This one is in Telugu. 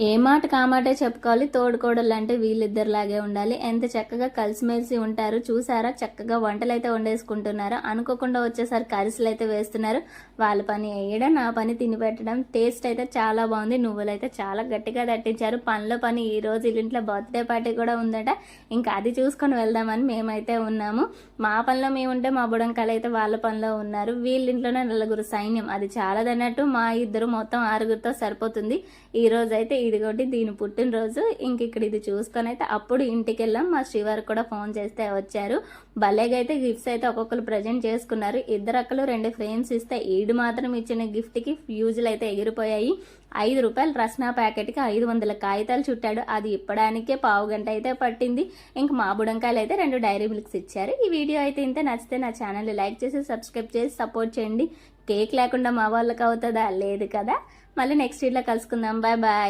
ఏ మాట కామాటే చెప్పుకోవాలి. తోడుకోడళ్ళు అంటే వీళ్ళిద్దరిలాగే ఉండాలి. ఎంత చక్కగా కలిసిమెలిసి ఉంటారు చూసారా. చక్కగా వంటలు అయితే వండేసుకుంటున్నారు. అనుకోకుండా వచ్చేసరికి అరిసెలు అయితే వేస్తున్నారు. వాళ్ళ పని వేయడం, నా పని తిని పెట్టడం. టేస్ట్ అయితే చాలా బాగుంది. నువ్వులు అయితే చాలా గట్టిగా తట్టించారు. పనిలో పని ఈ రోజు ఇంట్లో బర్త్డే పార్టీ కూడా ఉందట. ఇంకా అది చూసుకొని వెళ్దామని మేమైతే ఉన్నాము. మా పనిలో మేము ఉంటే మా బుడంకాయలు అయితే వాళ్ళ పనిలో ఉన్నారు. వీళ్ళింట్లోనే నలుగురు సైన్యం. అది చాలదన్నట్టు మా ఇద్దరు మొత్తం 6గురితో సరిపోతుంది. ఈ రోజు అయితే ఇదిగోటి దీని పుట్టినరోజు. ఇంక ఇక్కడ ఇది చూసుకొని అయితే అప్పుడు ఇంటికి వెళ్ళాం. మా శ్రీవారికి కూడా ఫోన్ చేస్తే వచ్చారు. భలేగా అయితే గిఫ్ట్స్ అయితే ఒక్కొక్కరు ప్రజెంట్ చేసుకున్నారు. ఇద్దరు అక్కలు 2 ఫ్రేమ్స్ ఇస్తే ఈడు మాత్రం ఇచ్చిన గిఫ్ట్ కి ఫ్యూజులు అయితే ఎగిరిపోయాయి. ₹5 రస్నా ప్యాకెట్కి 500 కాగితాలు చుట్టాడు. అది ఇప్పడానికే పావు గంట అయితే పట్టింది. ఇంక మా బుడంకాయలు అయితే 2 డైరీ మిల్క్స్ ఇచ్చారు. ఈ వీడియో అయితే ఇంత నచ్చితే నా ఛానల్ లైక్ చేసి సబ్స్క్రైబ్ చేసి సపోర్ట్ చేయండి. కేక్ లేకుండా మా వాళ్ళకి అవుతుందా? లేదు కదా. మళ్ళీ నెక్స్ట్ వీడియోలో కలుసుకుందాం. Bye bye.